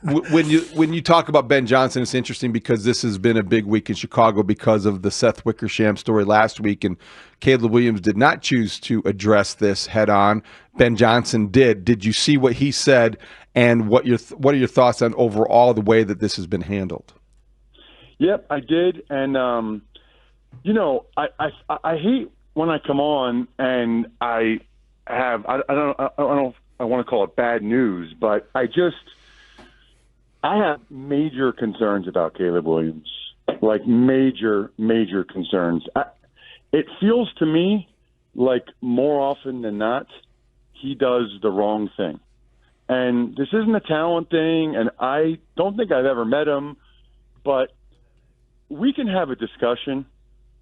When you talk about Ben Johnson, it's interesting because this has been a big week in Chicago because of the Seth Wickersham story last week, and Caleb Williams did not choose to address this head on. Ben Johnson did. Did you see what he said, and what are your thoughts on overall the way that this has been handled? Yep, I did, and I hate when I come on and I don't know if I want to call it bad news, but I have major concerns about Caleb Williams, like major concerns. It feels to me like more often than not, he does the wrong thing. And this isn't a talent thing, and I don't think I've ever met him, but we can have a discussion,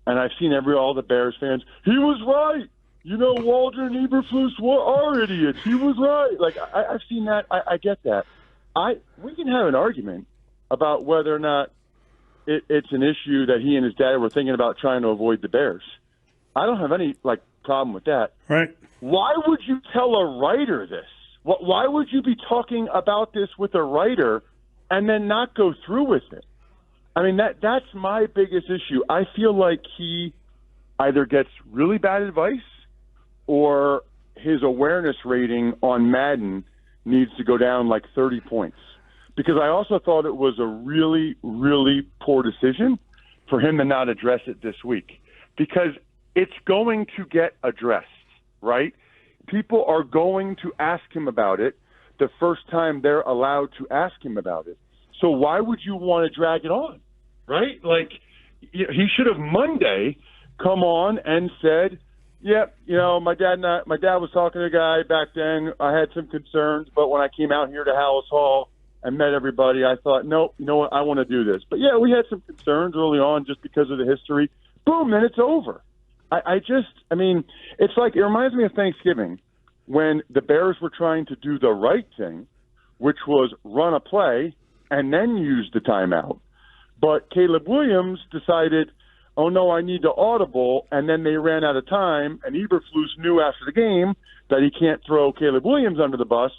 and I've seen all the Bears fans, he was right. Waldron and Eberflus are idiots. He was right. Like, I've seen that. I get that. We can have an argument about whether or not it's an issue that he and his dad were thinking about trying to avoid the Bears. I don't have any problem with that. Right. Why would you tell a writer this? Why would you be talking about this with a writer and then not go through with it? I mean, that's my biggest issue. I feel like he either gets really bad advice or his awareness rating on Madden needs to go down like 30 points. Because I also thought it was a really, really poor decision for him to not address it this week. Because it's going to get addressed, right? People are going to ask him about it the first time they're allowed to ask him about it. So why would you want to drag it on, right? Like, he should have Monday come on and said, yep, my dad was talking to a guy back then. I had some concerns, but when I came out here to Hallis Hall and met everybody, I thought, nope, you know what, I want to do this. But yeah, we had some concerns early on just because of the history. Boom, then it's over. It's like, it reminds me of Thanksgiving when the Bears were trying to do the right thing, which was run a play and then use the timeout. But Caleb Williams decided, oh, no, I need to audible, and then they ran out of time, and Eberflus knew after the game that he can't throw Caleb Williams under the bus,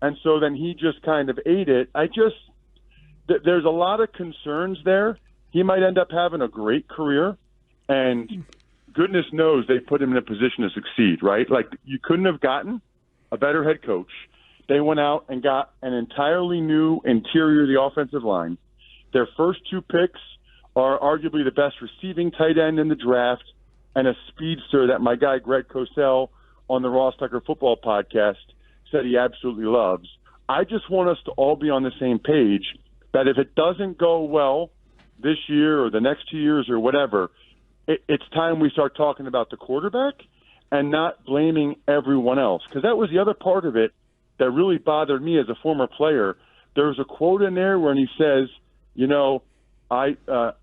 and so then he just kind of ate it. There's a lot of concerns there. He might end up having a great career, and goodness knows they put him in a position to succeed, right? Like, you couldn't have gotten a better head coach. They went out and got an entirely new interior of the offensive line. Their first two picks are arguably the best receiving tight end in the draft, and a speedster that my guy Greg Cosell on the Ross Tucker Football Podcast said he absolutely loves. I just want us to all be on the same page that if it doesn't go well this year or the next 2 years or whatever, it's time we start talking about the quarterback and not blaming everyone else. Because that was the other part of it that really bothered me as a former player. There's a quote in there where he says,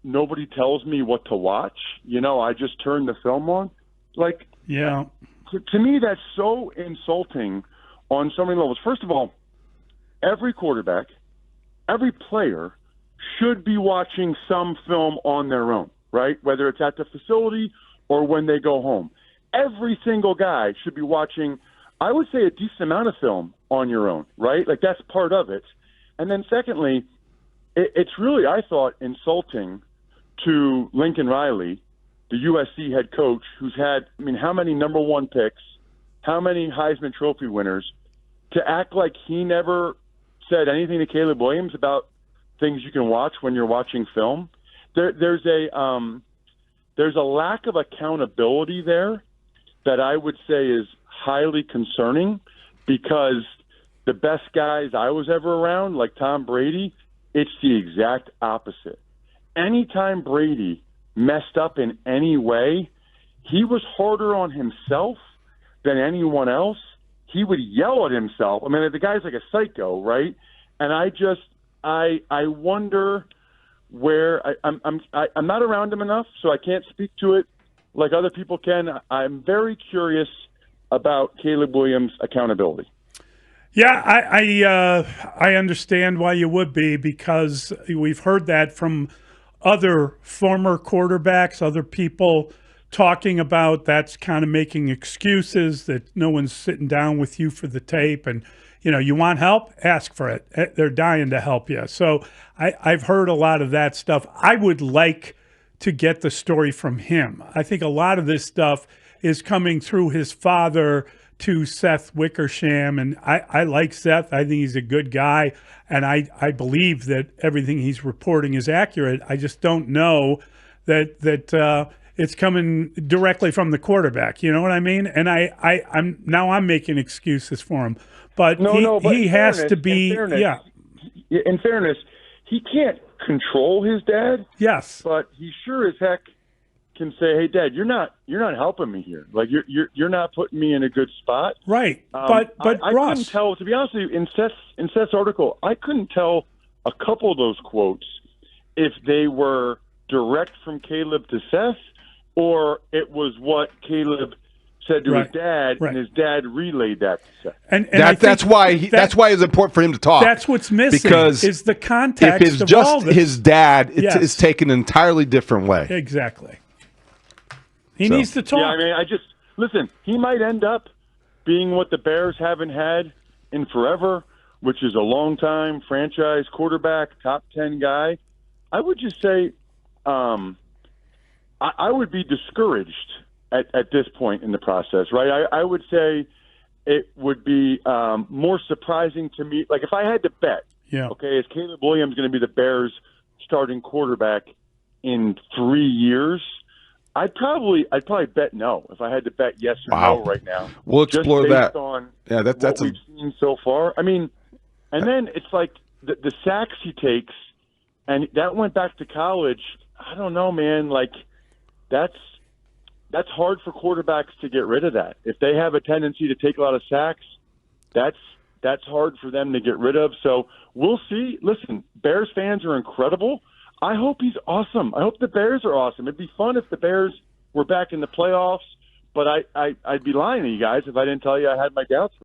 nobody tells me what to watch. I just turn the film on. Like, yeah. To me, that's so insulting on so many levels. First of all, every quarterback, every player should be watching some film on their own, right? Whether it's at the facility or when they go home. Every single guy should be watching, I would say, a decent amount of film on your own, right? Like, that's part of it. And then secondly, it's really, I thought, insulting to Lincoln Riley, the USC head coach, who's had, how many number one picks, how many Heisman Trophy winners, to act like he never said anything to Caleb Williams about things you can watch when you're watching film. There's a lack of accountability there that I would say is highly concerning, because the best guys I was ever around, like Tom Brady, it's the exact opposite. Anytime Brady messed up in any way, he was harder on himself than anyone else. He would yell at himself. The guy's like a psycho, right? And I wonder where I'm not around him enough, so I can't speak to it like other people can. I'm very curious about Caleb Williams' accountability. Yeah, I understand why you would be, because we've heard that from other former quarterbacks, other people talking about that's kind of making excuses, that no one's sitting down with you for the tape. And You want help? Ask for it. They're dying to help you. So I've heard a lot of that stuff. I would like to get the story from him. I think a lot of this stuff is coming through his father to Seth Wickersham. And I like Seth. I think he's a good guy. And I believe that everything he's reporting is accurate. I just don't know that it's coming directly from the quarterback. You know what I mean? And I'm making excuses for him. But he has to be, yeah. In fairness, he can't control his dad. Yes. But he sure as heck can say, "Hey, Dad, you're not helping me here. Like you're not putting me in a good spot." Right. But I Ross, couldn't tell. To be honest with you, in Seth's article, I couldn't tell a couple of those quotes if they were direct from Caleb to Seth, or it was what Caleb said to his dad, and his dad relayed that to Seth. And that's why it's important for him to talk. That's what's missing, because is the context if it's of just all this. his dad, it's taken an entirely different way. Exactly. He needs to talk. Yeah, I mean, listen, he might end up being what the Bears haven't had in forever, which is a long-time franchise quarterback, top 10 guy. I would just say I would be discouraged at this point in the process, right? I would say it would be more surprising to me. Like if I had to bet, okay, is Caleb Williams going to be the Bears starting quarterback in 3 years? I'd probably bet no if I had to bet yes or no right now. We'll explore just based that. On that's what we've seen so far. I mean, and then it's like the sacks he takes, and that went back to college. I don't know, man. Like that's hard for quarterbacks to get rid of that. If they have a tendency to take a lot of sacks, that's hard for them to get rid of. So we'll see. Listen, Bears fans are incredible. I hope he's awesome. I hope the Bears are awesome. It'd be fun if the Bears were back in the playoffs, but I'd be lying to you guys if I didn't tell you I had my doubts.